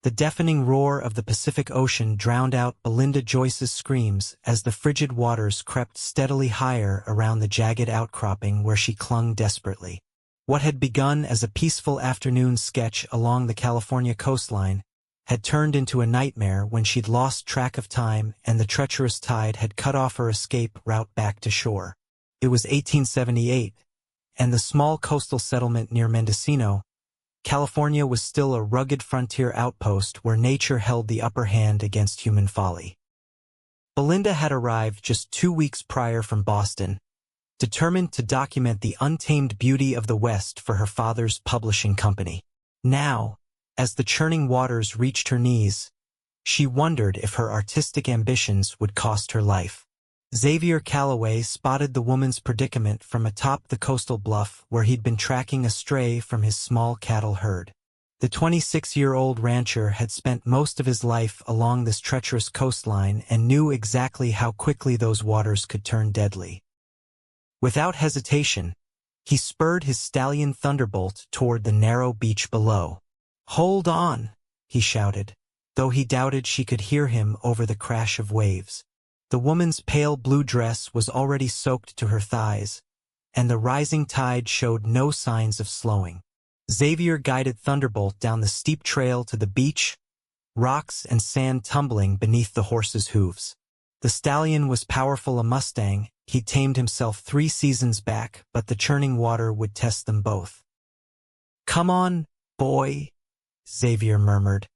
The deafening roar of the Pacific Ocean drowned out Belinda Joyce's screams as the frigid waters crept steadily higher around the jagged outcropping where she clung desperately. What had begun as a peaceful afternoon sketch along the California coastline had turned into a nightmare when she'd lost track of time and the treacherous tide had cut off her escape route back to shore. It was 1878, and the small coastal settlement near Mendocino, California was still a rugged frontier outpost where nature held the upper hand against human folly. Belinda had arrived just 2 weeks prior from Boston, determined to document the untamed beauty of the West for her father's publishing company. Now, as the churning waters reached her knees, she wondered if her artistic ambitions would cost her life. Xavier Calloway spotted the woman's predicament from atop the coastal bluff where he'd been tracking a stray from his small cattle herd. The 26-year-old rancher had spent most of his life along this treacherous coastline and knew exactly how quickly those waters could turn deadly. Without hesitation, he spurred his stallion Thunderbolt toward the narrow beach below. "Hold on," he shouted, though he doubted she could hear him over the crash of waves. The woman's pale blue dress was already soaked to her thighs, and the rising tide showed no signs of slowing. Xavier guided Thunderbolt down the steep trail to the beach, rocks and sand tumbling beneath the horse's hooves. The stallion was powerful a Mustang. He'd tamed himself 3 seasons back, but the churning water would test them both. "Come on, boy," Xavier murmured,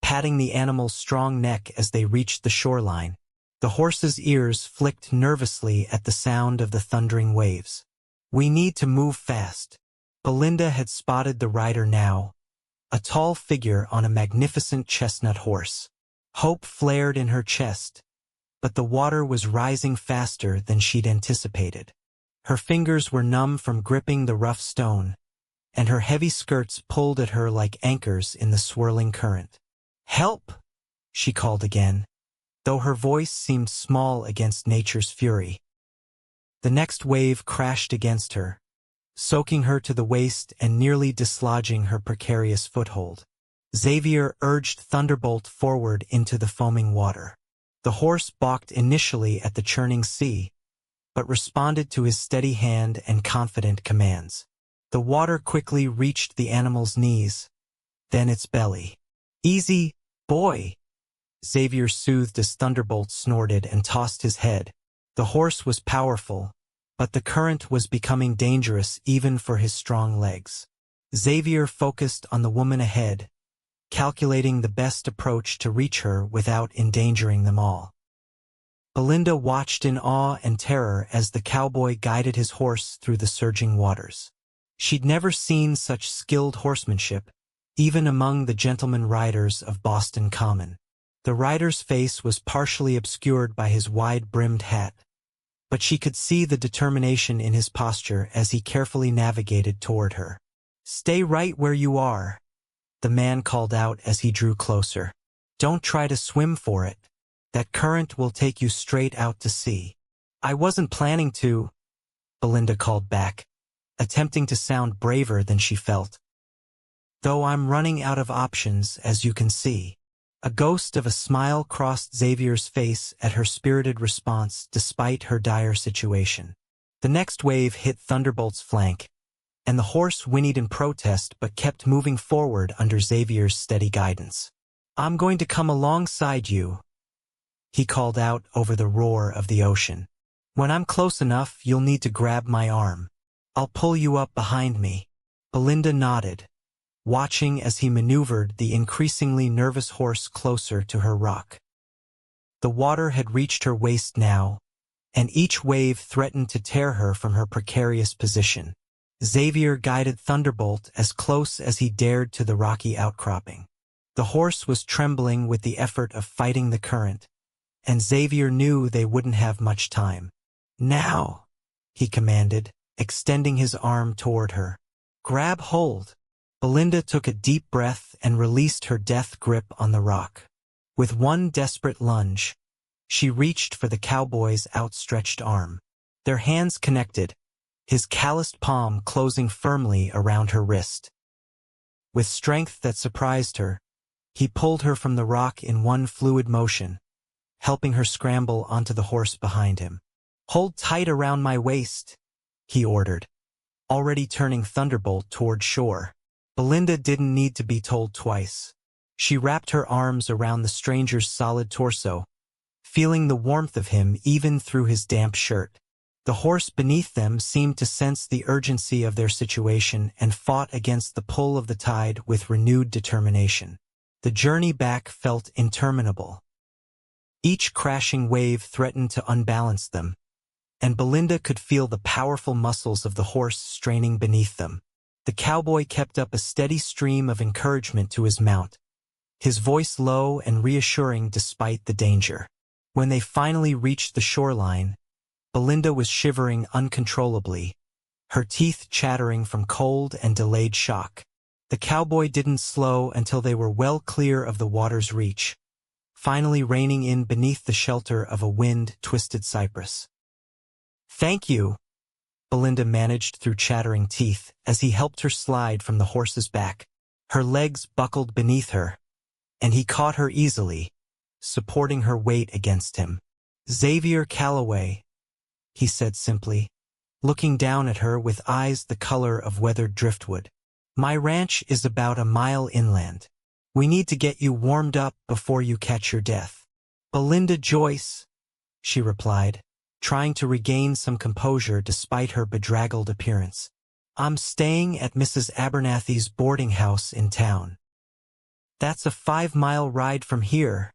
patting the animal's strong neck as they reached the shoreline. The horse's ears flicked nervously at the sound of the thundering waves. "We need to move fast." Belinda had spotted the rider now, a tall figure on a magnificent chestnut horse. Hope flared in her chest, but the water was rising faster than she'd anticipated. Her fingers were numb from gripping the rough stone, and her heavy skirts pulled at her like anchors in the swirling current. "Help!" she called again, though her voice seemed small against nature's fury. The next wave crashed against her, soaking her to the waist and nearly dislodging her precarious foothold. Xavier urged Thunderbolt forward into the foaming water. The horse balked initially at the churning sea, but responded to his steady hand and confident commands. The water quickly reached the animal's knees, then its belly. "Easy, boy," Xavier soothed as Thunderbolt snorted and tossed his head. The horse was powerful, but the current was becoming dangerous even for his strong legs. Xavier focused on the woman ahead, calculating the best approach to reach her without endangering them all. Belinda watched in awe and terror as the cowboy guided his horse through the surging waters. She'd never seen such skilled horsemanship, even among the gentleman riders of Boston Common. The rider's face was partially obscured by his wide-brimmed hat, but she could see the determination in his posture as he carefully navigated toward her. "Stay right where you are," the man called out as he drew closer. "Don't try to swim for it. That current will take you straight out to sea." "I wasn't planning to," Belinda called back, attempting to sound braver than she felt. "Though I'm running out of options, as you can see." A ghost of a smile crossed Xavier's face at her spirited response despite her dire situation. The next wave hit Thunderbolt's flank, and the horse whinnied in protest but kept moving forward under Xavier's steady guidance. "I'm going to come alongside you," he called out over the roar of the ocean. "When I'm close enough, you'll need to grab my arm. I'll pull you up behind me." Belinda nodded, watching as he maneuvered the increasingly nervous horse closer to her rock. The water had reached her waist now, and each wave threatened to tear her from her precarious position. Xavier guided Thunderbolt as close as he dared to the rocky outcropping. The horse was trembling with the effort of fighting the current, and Xavier knew they wouldn't have much time. "Now," he commanded, extending his arm toward her. "Grab hold." Belinda took a deep breath and released her death grip on the rock. With one desperate lunge, she reached for the cowboy's outstretched arm. Their hands connected, his calloused palm closing firmly around her wrist. With strength that surprised her, He pulled her from the rock in one fluid motion, helping her scramble onto the horse behind him. "Hold tight around my waist," he ordered, already turning Thunderbolt toward shore. Belinda didn't need to be told twice. She wrapped her arms around the stranger's solid torso, feeling the warmth of him even through his damp shirt. The horse beneath them seemed to sense the urgency of their situation and fought against the pull of the tide with renewed determination. The journey back felt interminable. Each crashing wave threatened to unbalance them, and Belinda could feel the powerful muscles of the horse straining beneath them. The cowboy kept up a steady stream of encouragement to his mount, his voice low and reassuring despite the danger. When they finally reached the shoreline, Belinda was shivering uncontrollably, her teeth chattering from cold and delayed shock. The cowboy didn't slow until they were well clear of the water's reach, finally reining in beneath the shelter of a wind-twisted cypress. "Thank you," Belinda managed through chattering teeth as he helped her slide from the horse's back. Her legs buckled beneath her, and he caught her easily, supporting her weight against him. "Xavier Calloway," he said simply, looking down at her with eyes the color of weathered driftwood. "My ranch is about a mile inland. We need to get you warmed up before you catch your death." "Belinda Joyce," she replied, trying to regain some composure despite her bedraggled appearance. "I'm staying at Mrs. Abernathy's boarding house in town." "That's a 5-mile ride from here,"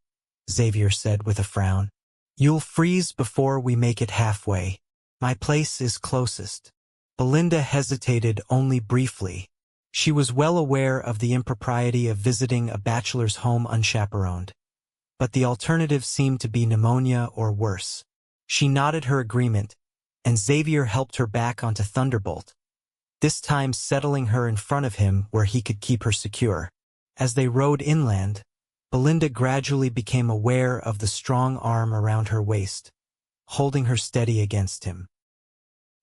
Xavier said with a frown. "You'll freeze before we make it halfway. My place is closest." Belinda hesitated only briefly. She was well aware of the impropriety of visiting a bachelor's home unchaperoned, but the alternative seemed to be pneumonia or worse. She nodded her agreement, and Xavier helped her back onto Thunderbolt, this time settling her in front of him where he could keep her secure. As they rode inland, Belinda gradually became aware of the strong arm around her waist, holding her steady against him.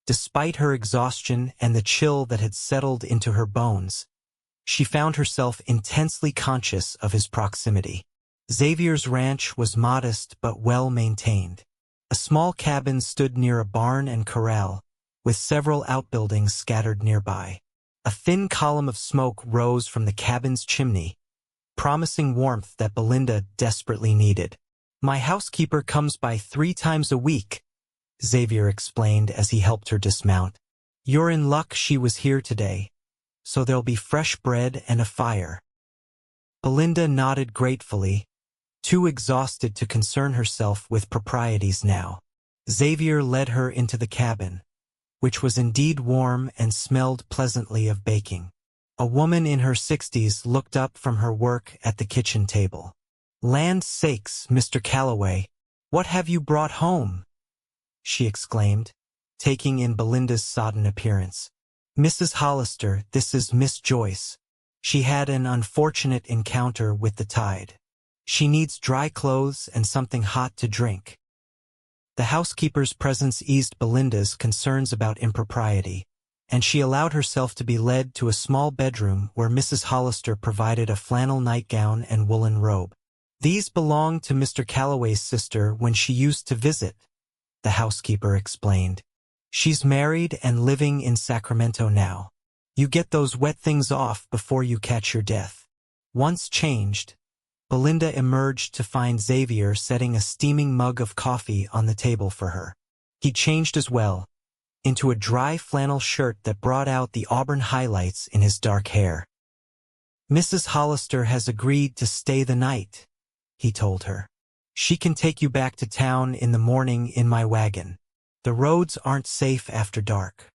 Despite her exhaustion and the chill that had settled into her bones, she found herself intensely conscious of his proximity. Xavier's ranch was modest but well maintained. A small cabin stood near a barn and corral, with several outbuildings scattered nearby. A thin column of smoke rose from the cabin's chimney, promising warmth that Belinda desperately needed. "My housekeeper comes by 3 times a week," Xavier explained as he helped her dismount. "You're in luck she was here today, so there'll be fresh bread and a fire." Belinda nodded gratefully, too exhausted to concern herself with proprieties now. Xavier led her into the cabin, which was indeed warm and smelled pleasantly of baking. A woman in her 60s looked up from her work at the kitchen table. "Land's sakes, Mr. Calloway, what have you brought home?" she exclaimed, taking in Belinda's sodden appearance. "Mrs. Hollister, this is Miss Joyce. She had an unfortunate encounter with the tide. She needs dry clothes and something hot to drink." The housekeeper's presence eased Belinda's concerns about impropriety, and she allowed herself to be led to a small bedroom where Mrs. Hollister provided a flannel nightgown and woolen robe. "These belonged to Mr. Calloway's sister when she used to visit," the housekeeper explained. "She's married and living in Sacramento now. You get those wet things off before you catch your death." Once changed, Belinda emerged to find Xavier setting a steaming mug of coffee on the table for her. He changed as well, into a dry flannel shirt that brought out the auburn highlights in his dark hair. "Mrs. Hollister has agreed to stay the night," he told her. "She can take you back to town in the morning in my wagon. The roads aren't safe after dark."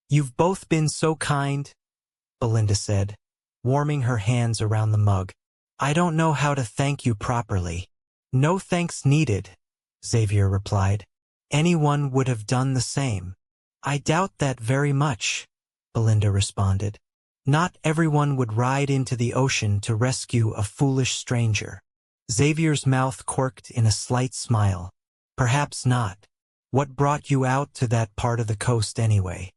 "You've both been so kind," Belinda said, warming her hands around the mug. "I don't know how to thank you properly." "No thanks needed," Xavier replied. "Anyone would have done the same." "I doubt that very much," Belinda responded. "Not everyone would ride into the ocean to rescue a foolish stranger." Xavier's mouth quirked in a slight smile. "Perhaps not. What brought you out to that part of the coast anyway?"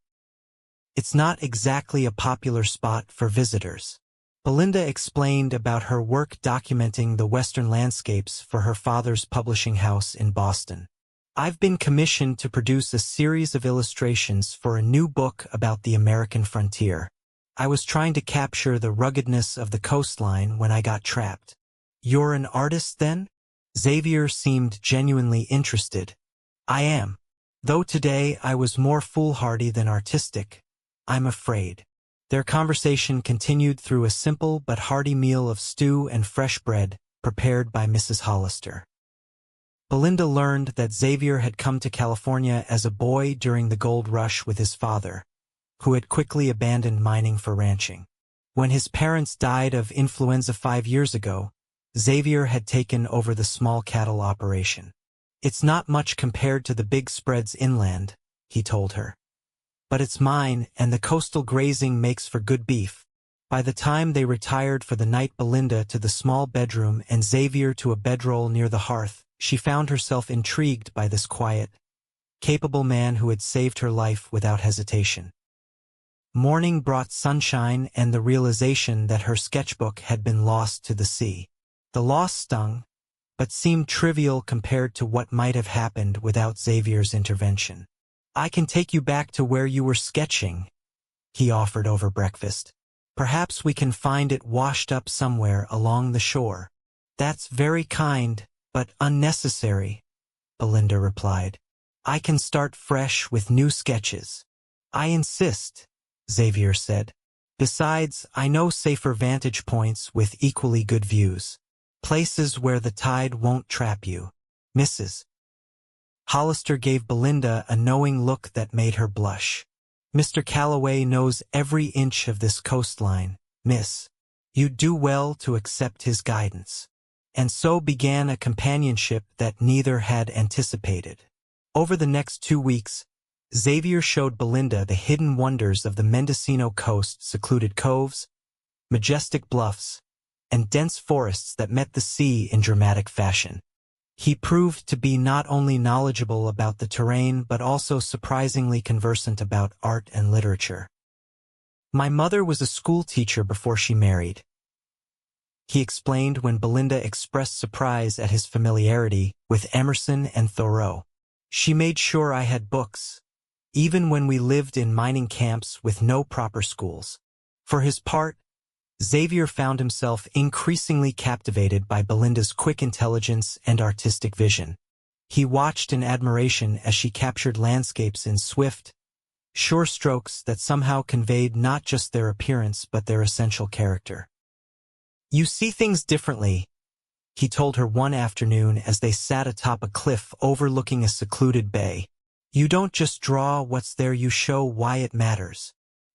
"It's not exactly a popular spot for visitors." Belinda explained about her work documenting the Western landscapes for her father's publishing house in Boston. I've been commissioned to produce a series of illustrations for a new book about the American frontier. I was trying to capture the ruggedness of the coastline when I got trapped. You're an artist then? Xavier seemed genuinely interested. I am. Though today I was more foolhardy than artistic, I'm afraid. Their conversation continued through a simple but hearty meal of stew and fresh bread prepared by Mrs. Hollister. Belinda learned that Xavier had come to California as a boy during the gold rush with his father, who had quickly abandoned mining for ranching. When his parents died of influenza 5 years ago, Xavier had taken over the small cattle operation. It's not much compared to the big spreads inland, he told her. But it's mine, and the coastal grazing makes for good beef. By the time they retired for the night, Belinda to the small bedroom and Xavier to a bedroll near the hearth, she found herself intrigued by this quiet, capable man who had saved her life without hesitation. Morning brought sunshine and the realization that her sketchbook had been lost to the sea. The loss stung, but seemed trivial compared to what might have happened without Xavier's intervention. I can take you back to where you were sketching, he offered over breakfast. Perhaps we can find it washed up somewhere along the shore. That's very kind, but unnecessary, Belinda replied. I can start fresh with new sketches. I insist, Xavier said. Besides, I know safer vantage points with equally good views. Places where the tide won't trap you. Mrs. Hollister gave Belinda a knowing look that made her blush. Mr. Calloway knows every inch of this coastline, miss. You'd do well to accept his guidance. And so began a companionship that neither had anticipated. Over the next 2 weeks, Xavier showed Belinda the hidden wonders of the Mendocino coast, secluded coves, majestic bluffs, and dense forests that met the sea in dramatic fashion. He proved to be not only knowledgeable about the terrain but also surprisingly conversant about art and literature. My mother was a school teacher before she married, he explained when Belinda expressed surprise at his familiarity with Emerson and Thoreau. She made sure I had books, even when we lived in mining camps with no proper schools. For his part, Xavier found himself increasingly captivated by Belinda's quick intelligence and artistic vision. He watched in admiration as she captured landscapes in swift, sure strokes that somehow conveyed not just their appearance but their essential character. You see things differently, he told her one afternoon as they sat atop a cliff overlooking a secluded bay. You don't just draw what's there, you show why it matters.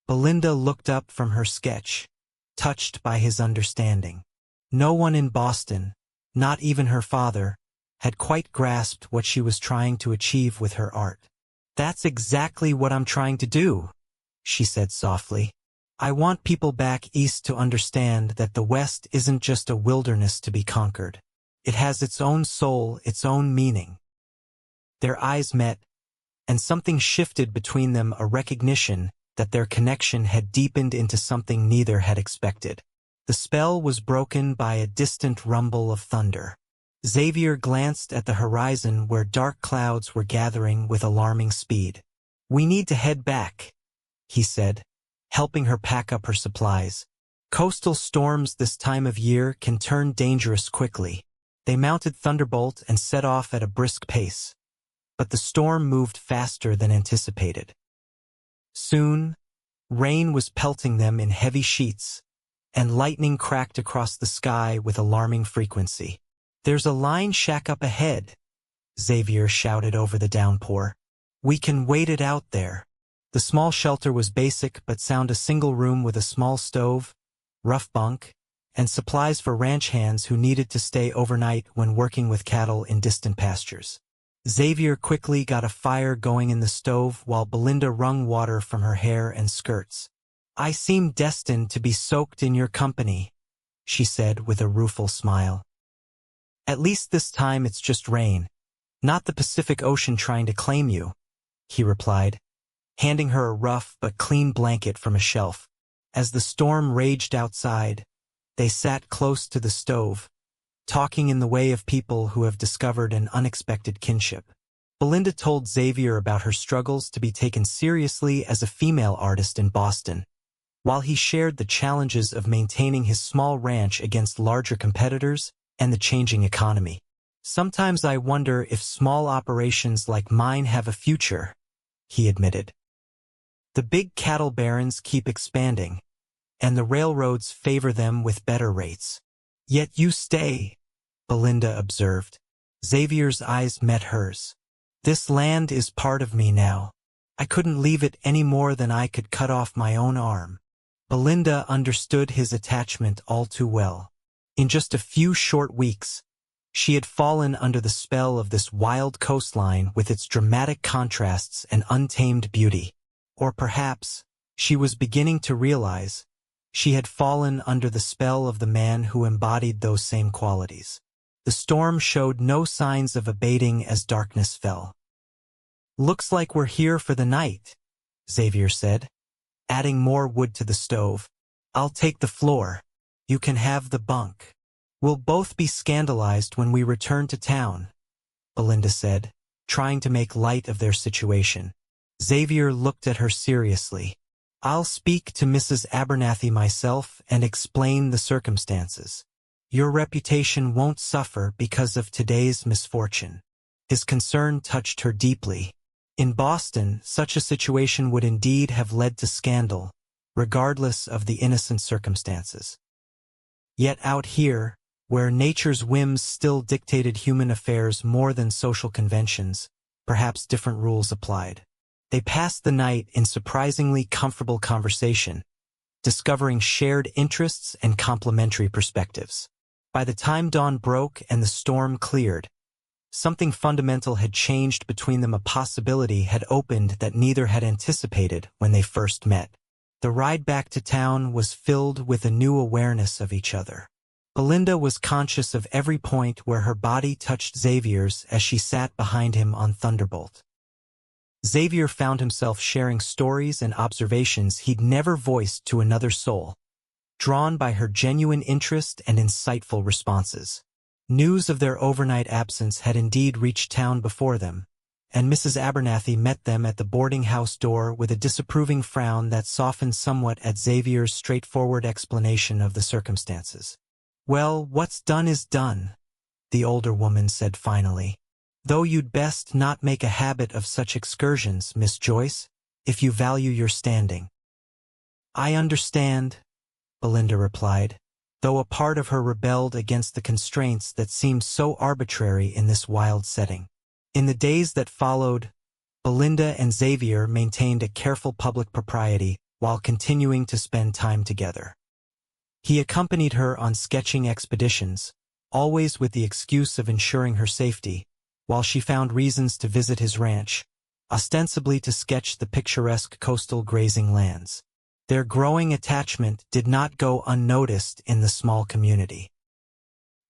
Belinda looked up from her sketch, touched by his understanding. No one in Boston, not even her father, had quite grasped what she was trying to achieve with her art. That's exactly what I'm trying to do, she said softly. I want people back east to understand that the West isn't just a wilderness to be conquered. It has its own soul, its own meaning. Their eyes met, and something shifted between them, a recognition that their connection had deepened into something neither had expected. The spell was broken by a distant rumble of thunder. Xavier glanced at the horizon where dark clouds were gathering with alarming speed. We need to head back, he said, helping her pack up her supplies. Coastal storms this time of year can turn dangerous quickly. They mounted Thunderbolt and set off at a brisk pace. But the storm moved faster than anticipated. Soon, rain was pelting them in heavy sheets, and lightning cracked across the sky with alarming frequency. There's a line shack up ahead, Xavier shouted over the downpour. We can wait it out there. The small shelter was basic but sound, a single room with a small stove, rough bunk, and supplies for ranch hands who needed to stay overnight when working with cattle in distant pastures. Xavier quickly got a fire going in the stove while Belinda wrung water from her hair and skirts. I seem destined to be soaked in your company, she said with a rueful smile. At least this time it's just rain, not the Pacific Ocean trying to claim you, he replied, handing her a rough but clean blanket from a shelf. As the storm raged outside, They sat close to the stove, talking in the way of people who have discovered an unexpected kinship. Belinda told Xavier about her struggles to be taken seriously as a female artist in Boston, while he shared the challenges of maintaining his small ranch against larger competitors and the changing economy. "Sometimes I wonder if small operations like mine have a future," he admitted. "The big cattle barons keep expanding, and the railroads favor them with better rates. Yet you stay," Belinda observed. Xavier's eyes met hers. "This land is part of me now. I couldn't leave it any more than I could cut off my own arm." Belinda understood his attachment all too well. In just a few short weeks, she had fallen under the spell of this wild coastline with its dramatic contrasts and untamed beauty. Or perhaps, she was beginning to realize, she had fallen under the spell of the man who embodied those same qualities. The storm showed no signs of abating as darkness fell. "Looks like we're here for the night," Xavier said, adding more wood to the stove. "I'll take the floor. You can have the bunk. We'll both be scandalized when we return to town," Belinda said, trying to make light of their situation. Xavier looked at her seriously. "I'll speak to Mrs. Abernathy myself and explain the circumstances. Your reputation won't suffer because of today's misfortune." His concern touched her deeply. In Boston, such a situation would indeed have led to scandal, regardless of the innocent circumstances. Yet out here, where nature's whims still dictated human affairs more than social conventions, perhaps different rules applied. They passed the night in surprisingly comfortable conversation, discovering shared interests and complementary perspectives. By the time dawn broke and the storm cleared, something fundamental had changed between them. A possibility had opened that neither had anticipated when they first met. The ride back to town was filled with a new awareness of each other. Belinda was conscious of every point where her body touched Xavier's as she sat behind him on Thunderbolt. Xavier found himself sharing stories and observations he'd never voiced to another soul, drawn by her genuine interest and insightful responses. News of their overnight absence had indeed reached town before them, and Mrs. Abernathy met them at the boarding-house door with a disapproving frown that softened somewhat at Xavier's straightforward explanation of the circumstances. "Well, what's done is done," the older woman said finally. "Though you'd best not make a habit of such excursions, Miss Joyce, if you value your standing." "I understand," Belinda replied, though a part of her rebelled against the constraints that seemed so arbitrary in this wild setting. In the days that followed, Belinda and Xavier maintained a careful public propriety while continuing to spend time together. He accompanied her on sketching expeditions, always with the excuse of ensuring her safety, while she found reasons to visit his ranch, ostensibly to sketch the picturesque coastal grazing lands. Their growing attachment did not go unnoticed in the small community.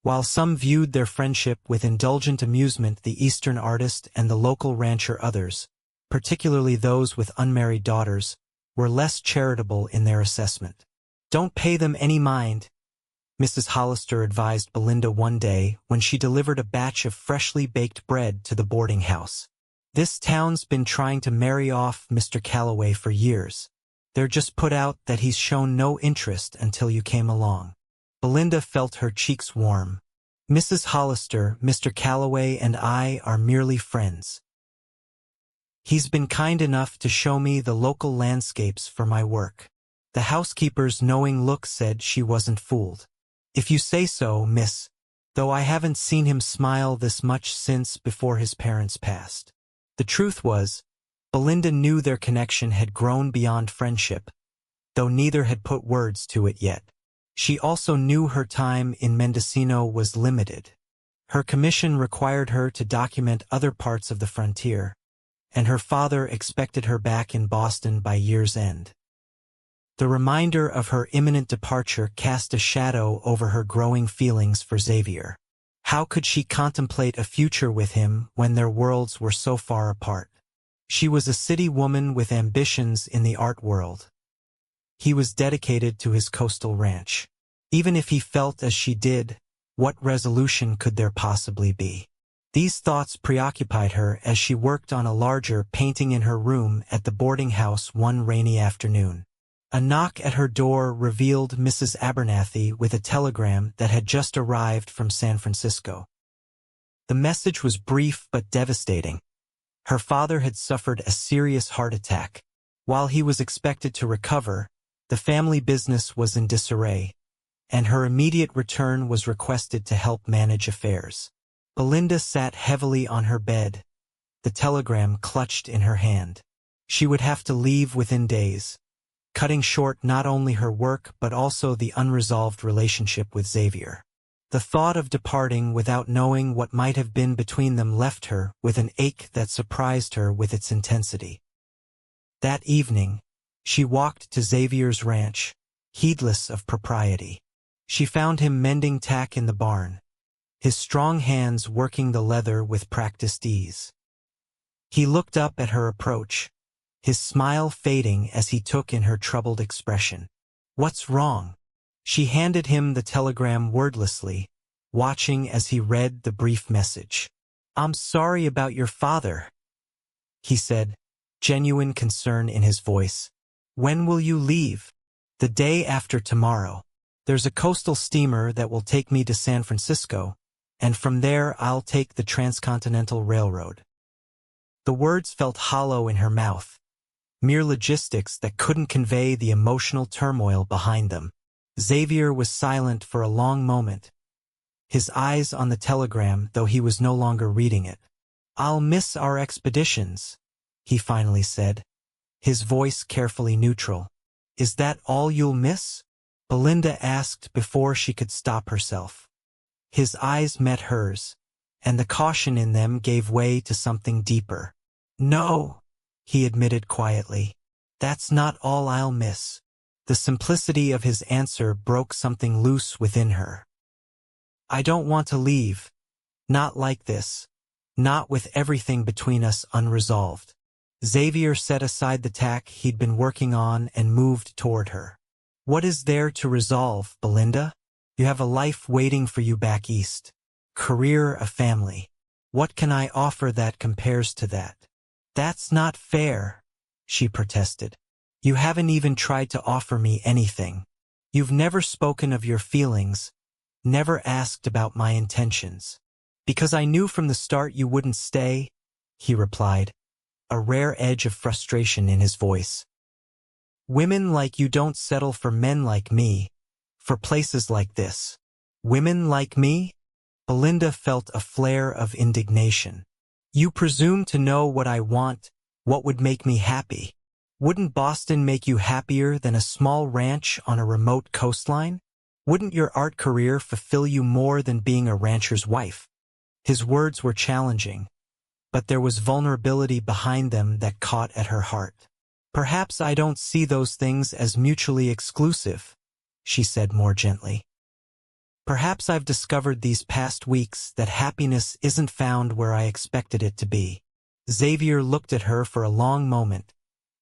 While some viewed their friendship with indulgent amusement, the Eastern artist and the local rancher, others, particularly those with unmarried daughters, were less charitable in their assessment. "Don't pay them any mind," Mrs. Hollister advised Belinda one day when she delivered a batch of freshly baked bread to the boarding house. "This town's been trying to marry off Mr. Calloway for years. They're just put out that he's shown no interest until you came along." Belinda felt her cheeks warm. "Mrs. Hollister, Mr. Calloway and I are merely friends. He's been kind enough to show me the local landscapes for my work." The housekeeper's knowing look said she wasn't fooled. "If you say so, miss, though I haven't seen him smile this much since before his parents passed." The truth was, Belinda knew their connection had grown beyond friendship, though neither had put words to it yet. She also knew her time in Mendocino was limited. Her commission required her to document other parts of the frontier, and her father expected her back in Boston by year's end. The reminder of her imminent departure cast a shadow over her growing feelings for Xavier. How could she contemplate a future with him when their worlds were so far apart? She was a city woman with ambitions in the art world. He was dedicated to his coastal ranch. Even if he felt as she did, what resolution could there possibly be? These thoughts preoccupied her as she worked on a larger painting in her room at the boarding house one rainy afternoon. A knock at her door revealed Mrs. Abernathy with a telegram that had just arrived from San Francisco. The message was brief but devastating. Her father had suffered a serious heart attack. While he was expected to recover, the family business was in disarray, and her immediate return was requested to help manage affairs. Belinda sat heavily on her bed, the telegram clutched in her hand. She would have to leave within days, cutting short not only her work but also the unresolved relationship with Xavier. The thought of departing without knowing what might have been between them left her with an ache that surprised her with its intensity. That evening, she walked to Xavier's ranch, heedless of propriety. She found him mending tack in the barn, his strong hands working the leather with practiced ease. He looked up at her approach, his smile fading as he took in her troubled expression. "What's wrong?" She handed him the telegram wordlessly, watching as he read the brief message. "I'm sorry about your father," he said, genuine concern in his voice. "When will you leave?" "The day after tomorrow. There's a coastal steamer that will take me to San Francisco, and from there I'll take the Transcontinental Railroad." The words felt hollow in her mouth, mere logistics that couldn't convey the emotional turmoil behind them. Xavier was silent for a long moment, his eyes on the telegram though he was no longer reading it. "I'll miss our expeditions," he finally said, his voice carefully neutral. "Is that all you'll miss?" Belinda asked before she could stop herself. His eyes met hers, and the caution in them gave way to something deeper. "No," he admitted quietly. "That's not all I'll miss." The simplicity of his answer broke something loose within her. "I don't want to leave. Not like this. Not with everything between us unresolved." Xavier set aside the tack he'd been working on and moved toward her. "What is there to resolve, Belinda? You have a life waiting for you back east. Career, a family. What can I offer that compares to that?" "That's not fair," she protested. "You haven't even tried to offer me anything. You've never spoken of your feelings, never asked about my intentions." "Because I knew from the start you wouldn't stay," he replied, a rare edge of frustration in his voice. "Women like you don't settle for men like me, for places like this." "Women like me?" Belinda felt a flare of indignation. "You presume to know what I want, what would make me happy. Wouldn't Boston make you happier than a small ranch on a remote coastline? Wouldn't your art career fulfill you more than being a rancher's wife?" His words were challenging, but there was vulnerability behind them that caught at her heart. "Perhaps I don't see those things as mutually exclusive," she said more gently. "Perhaps I've discovered these past weeks that happiness isn't found where I expected it to be." Xavier looked at her for a long moment,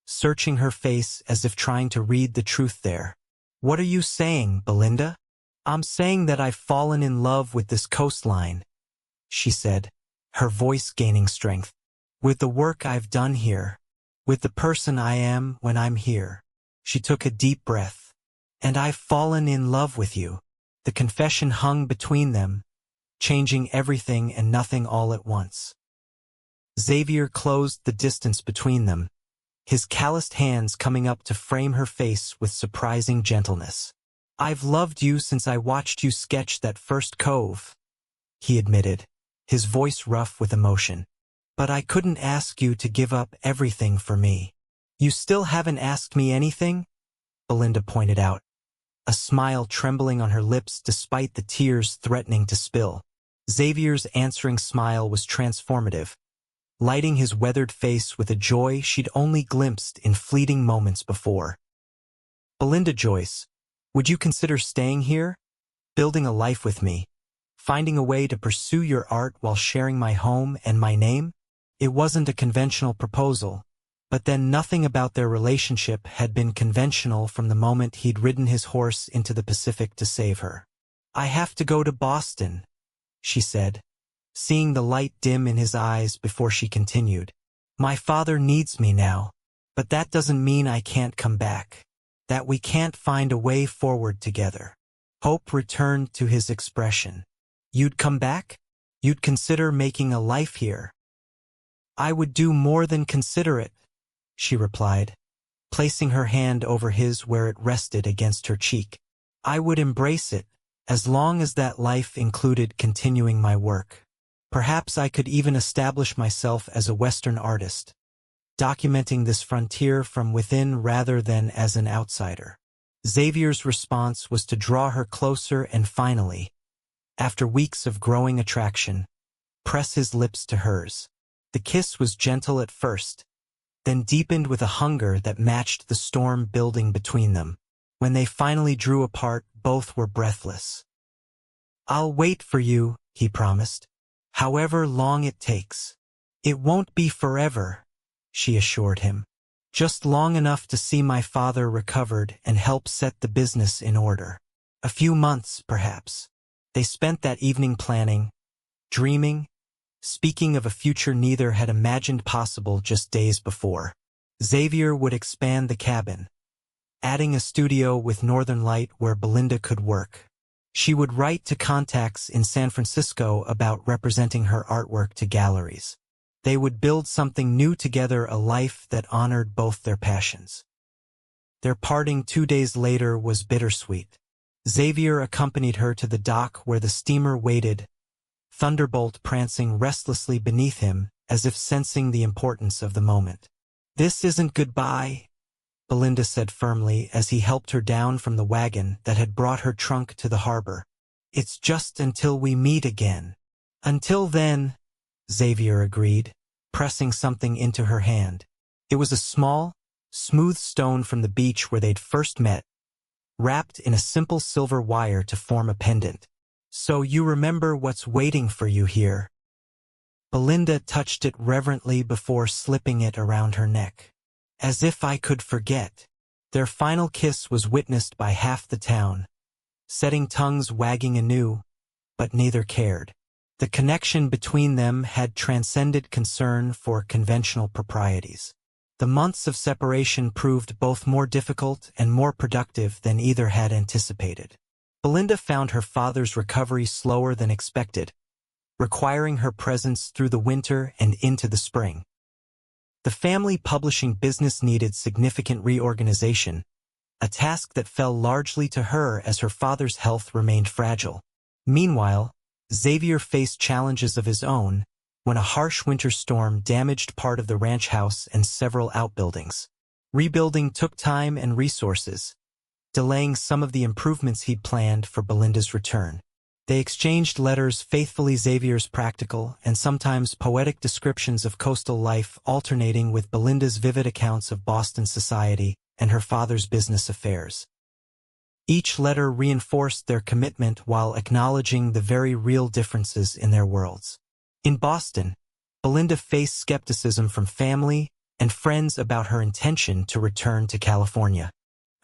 searching her face as if trying to read the truth there. "What are you saying, Belinda?" "I'm saying that I've fallen in love with this coastline," she said, her voice gaining strength. "With the work I've done here, with the person I am when I'm here." She took a deep breath. "And I've fallen in love with you." The confession hung between them, changing everything and nothing all at once. Xavier closed the distance between them, his calloused hands coming up to frame her face with surprising gentleness. "I've loved you since I watched you sketch that first cove," he admitted, his voice rough with emotion. "But I couldn't ask you to give up everything for me." "You still haven't asked me anything?" Belinda pointed out, a smile trembling on her lips despite the tears threatening to spill. Xavier's answering smile was transformative, lighting his weathered face with a joy she'd only glimpsed in fleeting moments before. "Belinda Joyce, would you consider staying here, building a life with me, finding a way to pursue your art while sharing my home and my name?" It wasn't a conventional proposal, But then nothing about their relationship had been conventional from the moment he'd ridden his horse into the Pacific to save her. "I have to go to Boston," she said, seeing the light dim in his eyes before she continued. "My father needs me now, but that doesn't mean I can't come back, that we can't find a way forward together." Hope returned to his expression. "You'd come back? You'd consider making a life here?" "I would do more than consider it," she replied, placing her hand over his where it rested against her cheek. "I would embrace it, as long as that life included continuing my work. Perhaps I could even establish myself as a Western artist, documenting this frontier from within rather than as an outsider." Xavier's response was to draw her closer and finally, after weeks of growing attraction, press his lips to hers. The kiss was gentle at first, then deepened with a hunger that matched the storm building between them. When they finally drew apart, both were breathless. "I'll wait for you," he promised, "however long it takes." "It won't be forever," she assured him. "Just long enough to see my father recovered and help set the business in order. A few months, perhaps." They spent that evening planning, dreaming, speaking of a future neither had imagined possible just days before. Xavier would expand the cabin, adding a studio with northern light where Belinda could work. She would write to contacts in San Francisco about representing her artwork to galleries. They would build something new together, a life that honored both their passions. Their parting 2 days later was bittersweet. Xavier accompanied her to the dock where the steamer waited, Thunderbolt prancing restlessly beneath him, as if sensing the importance of the moment. "This isn't goodbye," Belinda said firmly as he helped her down from the wagon that had brought her trunk to the harbor. "It's just until we meet again." "Until then," Xavier agreed, pressing something into her hand. It was a small, smooth stone from the beach where they'd first met, wrapped in a simple silver wire to form a pendant. "So you remember what's waiting for you here?" Belinda touched it reverently before slipping it around her neck. "As if I could forget." Their final kiss was witnessed by half the town, setting tongues wagging anew, but neither cared. The connection between them had transcended concern for conventional proprieties. The months of separation proved both more difficult and more productive than either had anticipated. Belinda found her father's recovery slower than expected, requiring her presence through the winter and into the spring. The family publishing business needed significant reorganization, a task that fell largely to her as her father's health remained fragile. Meanwhile, Xavier faced challenges of his own when a harsh winter storm damaged part of the ranch house and several outbuildings. Rebuilding took time and resources, delaying some of the improvements he'd planned for Belinda's return. They exchanged letters faithfully, Xavier's practical and sometimes poetic descriptions of coastal life alternating with Belinda's vivid accounts of Boston society and her father's business affairs. Each letter reinforced their commitment while acknowledging the very real differences in their worlds. In Boston, Belinda faced skepticism from family and friends about her intention to return to California.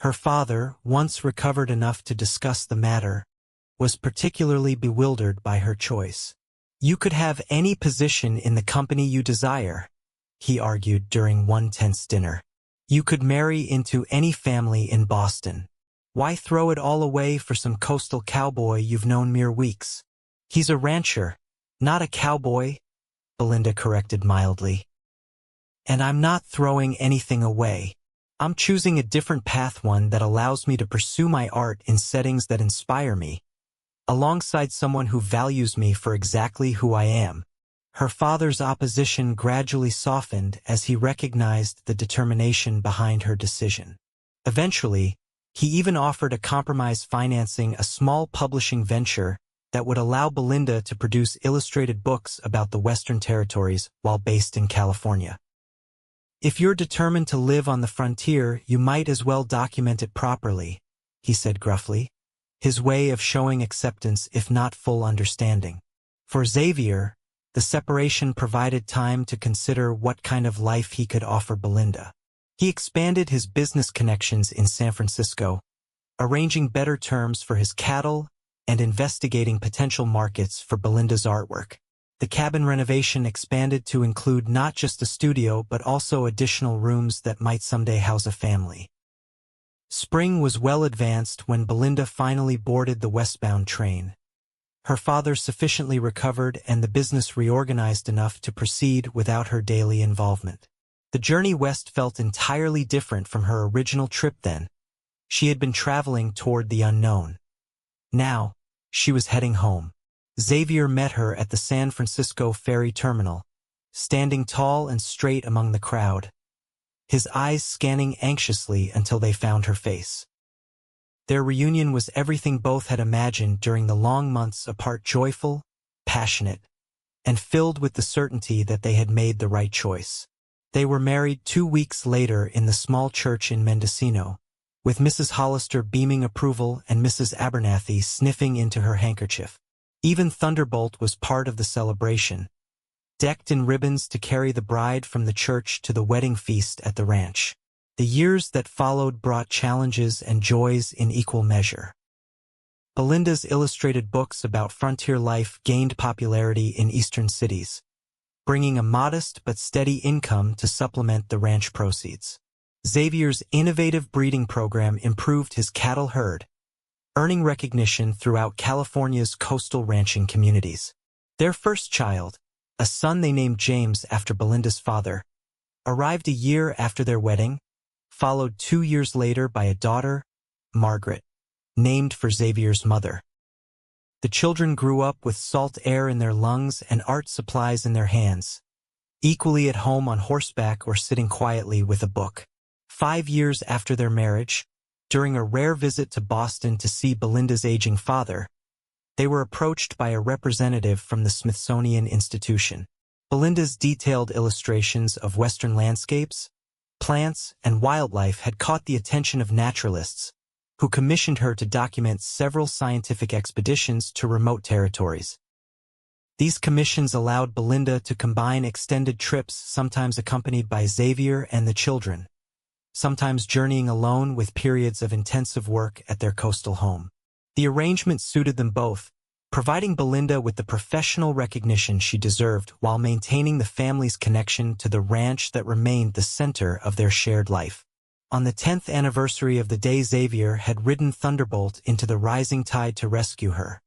Her father, once recovered enough to discuss the matter, was particularly bewildered by her choice. "You could have any position in the company you desire," he argued during one tense dinner. "You could marry into any family in Boston. Why throw it all away for some coastal cowboy you've known mere weeks?" "He's a rancher, not a cowboy," Belinda corrected mildly. "And I'm not throwing anything away. I'm choosing a different path, one that allows me to pursue my art in settings that inspire me, alongside someone who values me for exactly who I am." Her father's opposition gradually softened as he recognized the determination behind her decision. Eventually, he even offered a compromise, financing a small publishing venture that would allow Belinda to produce illustrated books about the Western Territories while based in California. "If you're determined to live on the frontier, you might as well document it properly," he said gruffly, his way of showing acceptance if not full understanding. For Xavier, The separation provided time to consider what kind of life he could offer Belinda. He expanded his business connections in San Francisco, arranging better terms for his cattle and investigating potential markets for Belinda's artwork. The cabin renovation expanded to include not just a studio but also additional rooms that might someday house a family. Spring was well advanced when Belinda finally boarded the westbound train. Her father sufficiently recovered and the business reorganized enough to proceed without her daily involvement. The journey west felt entirely different from her original trip then. She had been traveling toward the unknown. Now, she was heading home. Xavier met her at the San Francisco ferry terminal, standing tall and straight among the crowd, his eyes scanning anxiously until they found her face. Their reunion was everything both had imagined during the long months apart: joyful, passionate, and filled with the certainty that they had made the right choice. They were married 2 weeks later in the small church in Mendocino, with Mrs. Hollister beaming approval and Mrs. Abernathy sniffing into her handkerchief. Even Thunderbolt was part of the celebration, decked in ribbons to carry the bride from the church to the wedding feast at the ranch. The years that followed brought challenges and joys in equal measure. Belinda's illustrated books about frontier life gained popularity in eastern cities, bringing a modest but steady income to supplement the ranch proceeds. Xavier's innovative breeding program improved his cattle herd, earning recognition throughout California's coastal ranching communities. Their first child, a son they named James after Belinda's father, arrived a year after their wedding, followed 2 years later by a daughter, Margaret, named for Xavier's mother. The children grew up with salt air in their lungs and art supplies in their hands, equally at home on horseback or sitting quietly with a book. 5 years after their marriage, during a rare visit to Boston to see Belinda's aging father, they were approached by a representative from the Smithsonian Institution. Belinda's detailed illustrations of Western landscapes, plants, and wildlife had caught the attention of naturalists, who commissioned her to document several scientific expeditions to remote territories. These commissions allowed Belinda to combine extended trips, sometimes accompanied by Xavier and the children, sometimes journeying alone with periods of intensive work at their coastal home. The arrangement suited them both, providing Belinda with the professional recognition she deserved while maintaining the family's connection to the ranch that remained the center of their shared life. On the 10th anniversary of the day Xavier had ridden Thunderbolt into the rising tide to rescue her,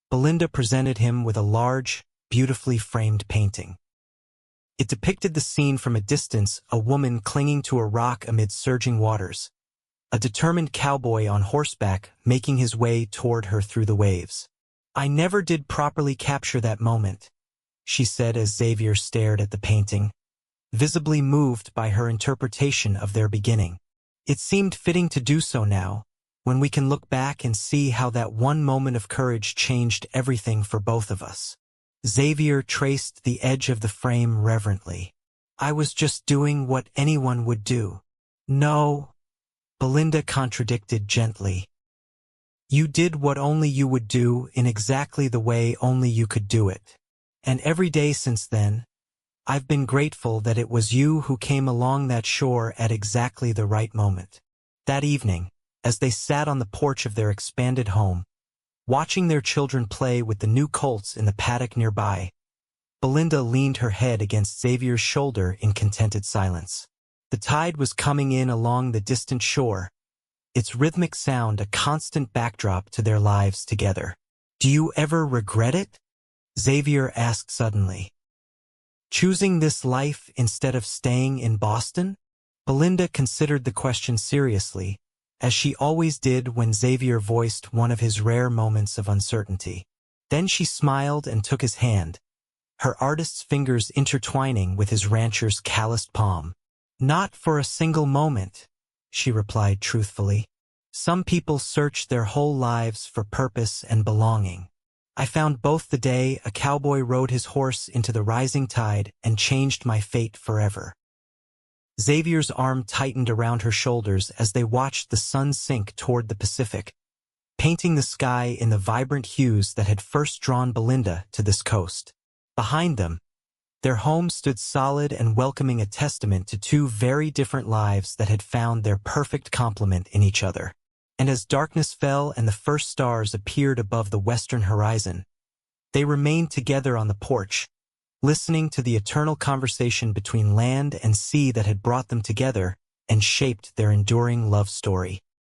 Belinda presented him with a large, beautifully framed painting. It depicted the scene from a distance: a woman clinging to a rock amid surging waters, a determined cowboy on horseback making his way toward her through the waves. "I never did properly capture that moment," she said as Xavier stared at the painting, visibly moved by her interpretation of their beginning. "It seemed fitting to do so now, when we can look back and see how that one moment of courage changed everything for both of us." Xavier traced the edge of the frame reverently. "I was just doing what anyone would do." "No," Belinda contradicted gently. "You did what only you would do in exactly the way only you could do it. And every day since then, I've been grateful that it was you who came along that shore at exactly the right moment." That evening, as they sat on the porch of their expanded home, watching their children play with the new colts in the paddock nearby, Belinda leaned her head against Xavier's shoulder in contented silence. The tide was coming in along the distant shore, its rhythmic sound a constant backdrop to their lives together. "Do you ever regret it?" Xavier asked suddenly. "Choosing this life instead of staying in Boston?" Belinda considered the question seriously, as she always did when Xavier voiced one of his rare moments of uncertainty. Then she smiled and took his hand, her artist's fingers intertwining with his rancher's calloused palm. "Not for a single moment," she replied truthfully. "Some people search their whole lives for purpose and belonging. I found both the day a cowboy rode his horse into the rising tide and changed my fate forever." Xavier's arm tightened around her shoulders as they watched the sun sink toward the Pacific, painting the sky in the vibrant hues that had first drawn Belinda to this coast. Behind them, their home stood solid and welcoming, a testament to two very different lives that had found their perfect complement in each other. And as darkness fell and the first stars appeared above the western horizon, they remained together on the porch, listening to the eternal conversation between land and sea that had brought them together and shaped their enduring love story.